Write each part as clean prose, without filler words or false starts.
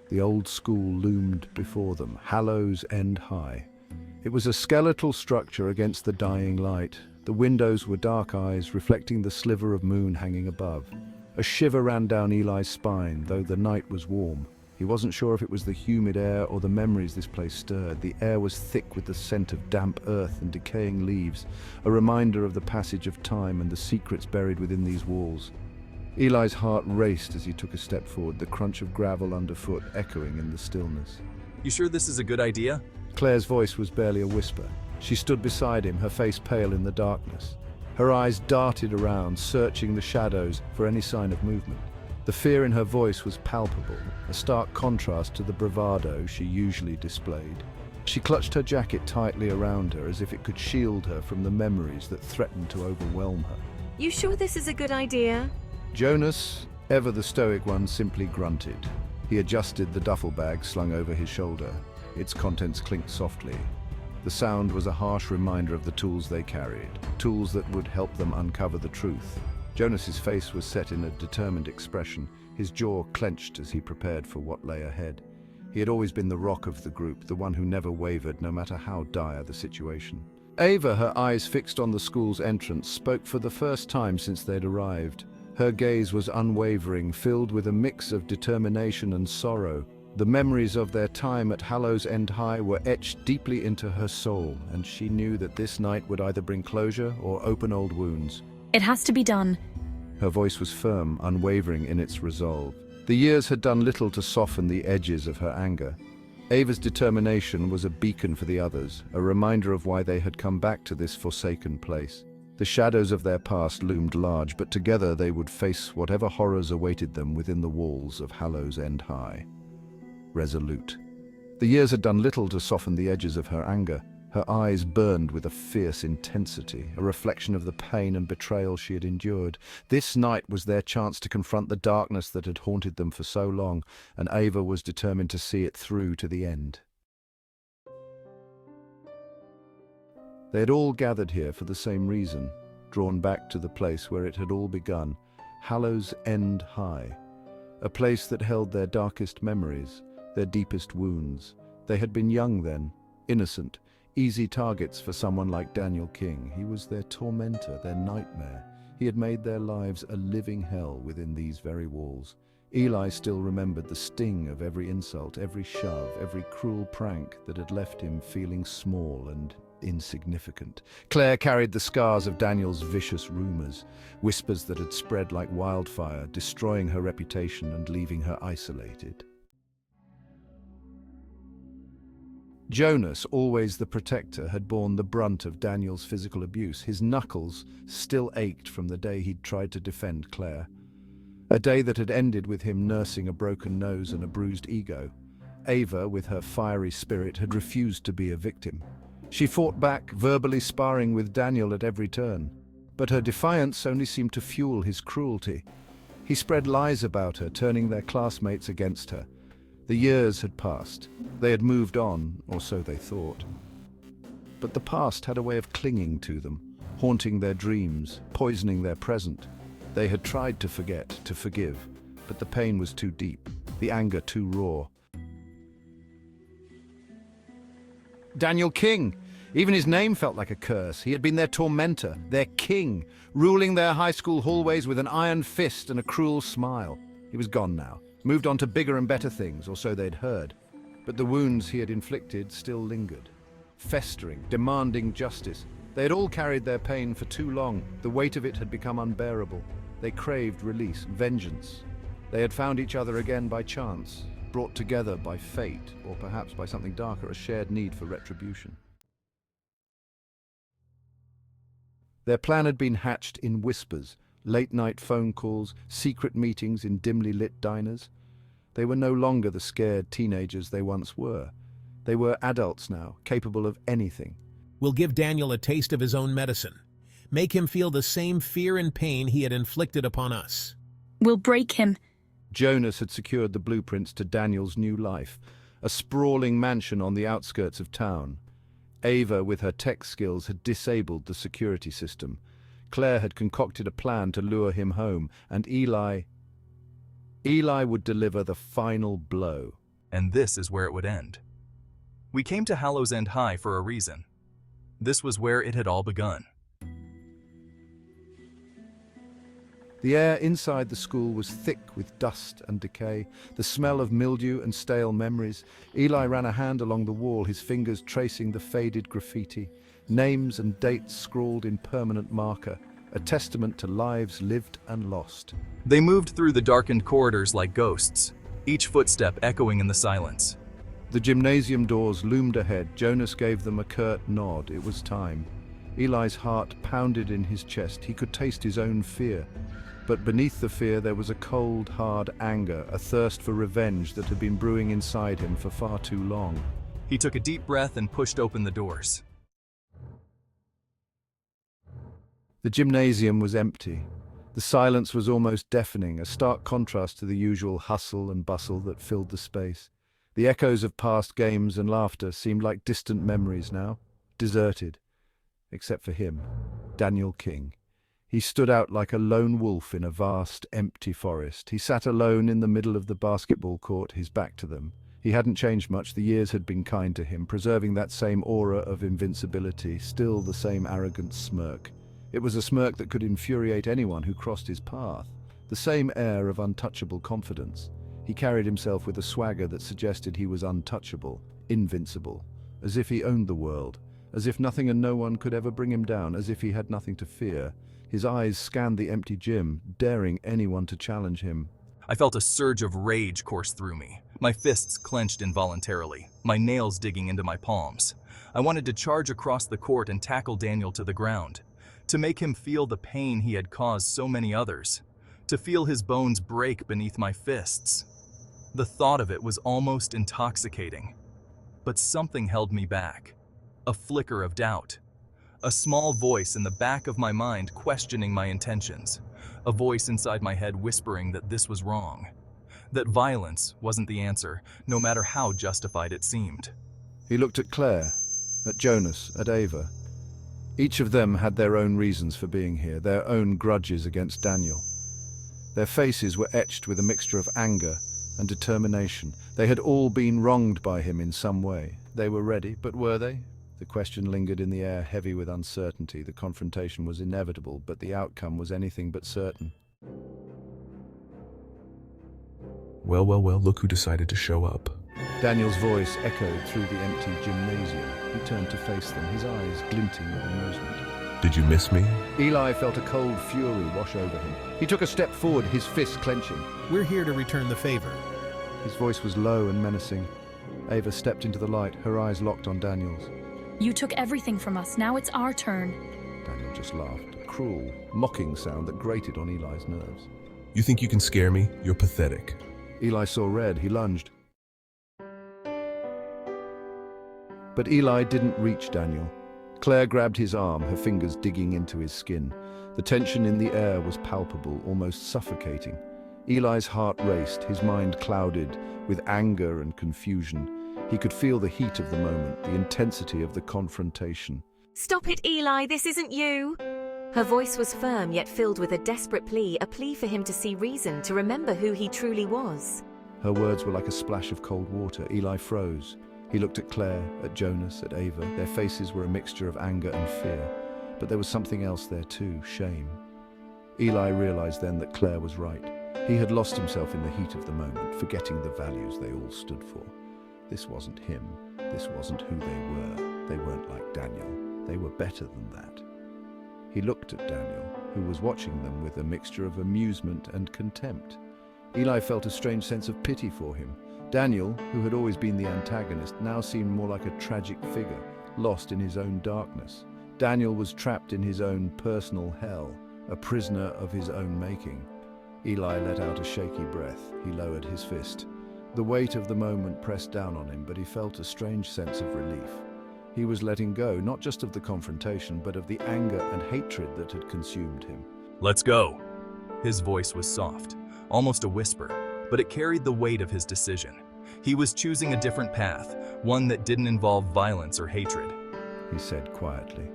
The old school loomed before them, Hallows End High. It was a skeletal structure against the dying light. The windows were dark eyes, reflecting the sliver of moon hanging above. A shiver ran down Eli's spine, though the night was warm. He wasn't sure if it was the humid air or the memories this place stirred. The air was thick with the scent of damp earth and decaying leaves, a reminder of the passage of time and the secrets buried within these walls. Eli's heart raced as he took a step forward, the crunch of gravel underfoot echoing in the stillness. You sure this is a good idea? Claire's voice was barely a whisper. She stood beside him, her face pale in the darkness. Her eyes darted around, searching the shadows for any sign of movement. The fear in her voice was palpable, a stark contrast to the bravado she usually displayed. She clutched her jacket tightly around her as if it could shield her from the memories that threatened to overwhelm her. You sure this is a good idea? Jonas, ever the stoic one, simply grunted. He adjusted the duffel bag slung over his shoulder. Its contents clinked softly. The sound was a harsh reminder of the tools they carried, tools that would help them uncover the truth. Jonas's face was set in a determined expression, his jaw clenched as he prepared for what lay ahead. He had always been the rock of the group, the one who never wavered, no matter how dire the situation. Ava, her eyes fixed on the school's entrance, spoke for the first time since they'd arrived. Her gaze was unwavering, filled with a mix of determination and sorrow. The memories of their time at Hallows End High were etched deeply into her soul, and she knew that this night would either bring closure or open old wounds. It has to be done. Her voice was firm, unwavering in its resolve. The years had done little to soften the edges of her anger. Ava's determination was a beacon for the others, a reminder of why they had come back to this forsaken place. The shadows of their past loomed large, but together they would face whatever horrors awaited them within the walls of Hallows End High. Resolute. The years had done little to soften the edges of her anger. Her eyes burned with a fierce intensity, a reflection of the pain and betrayal she had endured. This night was their chance to confront the darkness that had haunted them for so long, and Ava was determined to see it through to the end. They had all gathered here for the same reason, drawn back to the place where it had all begun, Hallows End High, a place that held their darkest memories, their deepest wounds. They had been young then, innocent, easy targets for someone like Daniel King. He was their tormentor, their nightmare. He had made their lives a living hell within these very walls. Eli still remembered the sting of every insult, every shove, every cruel prank that had left him feeling small and insignificant. Claire carried the scars of Daniel's vicious rumors, whispers that had spread like wildfire, destroying her reputation and leaving her isolated. Jonas, always the protector, had borne the brunt of Daniel's physical abuse. His knuckles still ached from the day he'd tried to defend Claire. A day that had ended with him nursing a broken nose and a bruised ego. Ava, with her fiery spirit, had refused to be a victim. She fought back, verbally sparring with Daniel at every turn. But her defiance only seemed to fuel his cruelty. He spread lies about her, turning their classmates against her. The years had passed. They had moved on, or so they thought. But the past had a way of clinging to them, haunting their dreams, poisoning their present. They had tried to forget, to forgive, but the pain was too deep, the anger too raw. Daniel King! Even his name felt like a curse. He had been their tormentor, their king, ruling their high school hallways with an iron fist and a cruel smile. He was gone now, moved on to bigger and better things, or so they'd heard. But the wounds he had inflicted still lingered, festering, demanding justice. They had all carried their pain for too long. The weight of it had become unbearable. They craved release, vengeance. They had found each other again by chance, brought together by fate, or perhaps by something darker, a shared need for retribution. Their plan had been hatched in whispers, late-night phone calls, secret meetings in dimly lit diners. They were no longer the scared teenagers they once were. They were adults now, capable of anything. We'll give Daniel a taste of his own medicine. Make him feel the same fear and pain he had inflicted upon us. We'll break him. Jonas had secured the blueprints to Daniel's new life, a sprawling mansion on the outskirts of town. Ava, with her tech skills, had disabled the security system. Claire had concocted a plan to lure him home, and Eli would deliver the final blow. and this is where it would end. We came to Hallows End High for a reason. This was where it had all begun. The air inside the school was thick with dust and decay, the smell of mildew and stale memories. Eli ran a hand along the wall, his fingers tracing the faded graffiti, names and dates scrawled in permanent marker, a testament to lives lived and lost. They moved through the darkened corridors like ghosts, each footstep echoing in the silence. The gymnasium doors loomed ahead. Jonas gave them a curt nod. It was time. Eli's heart pounded in his chest. He could taste his own fear. But beneath the fear there was a cold, hard anger, a thirst for revenge that had been brewing inside him for far too long. He took a deep breath and pushed open the doors. The gymnasium was empty. The silence was almost deafening, a stark contrast to the usual hustle and bustle that filled the space. The echoes of past games and laughter seemed like distant memories now, deserted. Except for him, Daniel King. He stood out like a lone wolf in a vast, empty forest. He sat alone in the middle of the basketball court, his back to them. He hadn't changed much. The years had been kind to him, preserving that same aura of invincibility, still the same arrogant smirk. It was a smirk that could infuriate anyone who crossed his path, the same air of untouchable confidence. He carried himself with a swagger that suggested he was untouchable, invincible, as if he owned the world, as if nothing and no one could ever bring him down, as if he had nothing to fear. His eyes scanned the empty gym, daring anyone to challenge him. I felt a surge of rage course through me, my fists clenched involuntarily, my nails digging into my palms. I wanted to charge across the court and tackle Daniel to the ground, to make him feel the pain he had caused so many others, to feel his bones break beneath my fists. The thought of it was almost intoxicating, but something held me back, a flicker of doubt. A small voice in the back of my mind questioning my intentions, a voice inside my head whispering that this was wrong, that violence wasn't the answer, no matter how justified it seemed. He looked at Claire, at Jonas, at Ava. Each of them had their own reasons for being here, their own grudges against Daniel. Their faces were etched with a mixture of anger and determination. They had all been wronged by him in some way. They were ready, but were they? The question lingered in the air, heavy with uncertainty. The confrontation was inevitable, but the outcome was anything but certain. Well, look who decided to show up. Daniel's voice echoed through the empty gymnasium. He turned to face them, his eyes glinting with amusement. Did you miss me? Eli felt a cold fury wash over him. He took a step forward, his fists clenching. We're here to return the favor. His voice was low and menacing. Ava stepped into the light, her eyes locked on Daniel's. You took everything from us. Now it's our turn. Daniel just laughed, a cruel, mocking sound that grated on Eli's nerves. You think you can scare me? You're pathetic. Eli saw red. He lunged. But Eli didn't reach Daniel. Claire grabbed his arm, her fingers digging into his skin. The tension in the air was palpable, almost suffocating. Eli's heart raced, his mind clouded with anger and confusion. He could feel the heat of the moment, the intensity of the confrontation. Stop it, Eli, this isn't you. Her voice was firm yet filled with a desperate plea, a plea for him to see reason, to remember who he truly was. Her words were like a splash of cold water. Eli froze. He looked at Claire, at Jonas, at Ava. Their faces were a mixture of anger and fear. But there was something else there too, shame. Eli realized then that Claire was right. He had lost himself in the heat of the moment, forgetting the values they all stood for. This wasn't him. This wasn't who they were. They weren't like Daniel. They were better than that. He looked at Daniel, who was watching them with a mixture of amusement and contempt. Eli felt a strange sense of pity for him. Daniel, who had always been the antagonist, now seemed more like a tragic figure, lost in his own darkness. Daniel was trapped in his own personal hell, a prisoner of his own making. Eli let out a shaky breath. He lowered his fist. The weight of the moment pressed down on him, but he felt a strange sense of relief. He was letting go, not just of the confrontation, but of the anger and hatred that had consumed him. Let's go. His voice was soft, almost a whisper, but it carried the weight of his decision. He was choosing a different path, one that didn't involve violence or hatred. He said quietly.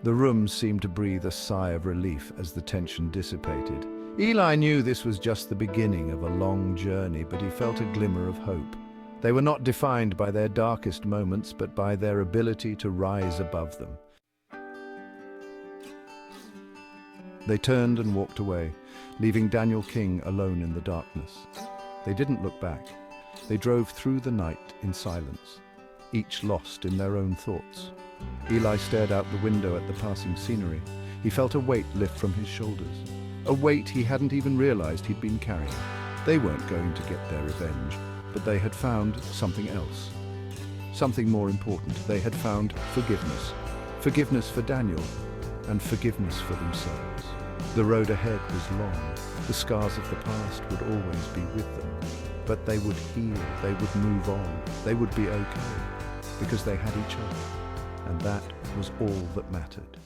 The room seemed to breathe a sigh of relief as the tension dissipated. Eli knew this was just the beginning of a long journey, but he felt a glimmer of hope. They were not defined by their darkest moments, but by their ability to rise above them. They turned and walked away, leaving Daniel King alone in the darkness. They didn't look back. They drove through the night in silence, each lost in their own thoughts. Eli stared out the window at the passing scenery. He felt a weight lift from his shoulders, a weight he hadn't even realized he'd been carrying. They weren't going to get their revenge, but they had found something else. Something more important. They had found forgiveness. Forgiveness for Daniel, and forgiveness for themselves. The road ahead was long. The scars of the past would always be with them. But they would heal, they would move on, they would be okay, because they had each other. And that was all that mattered.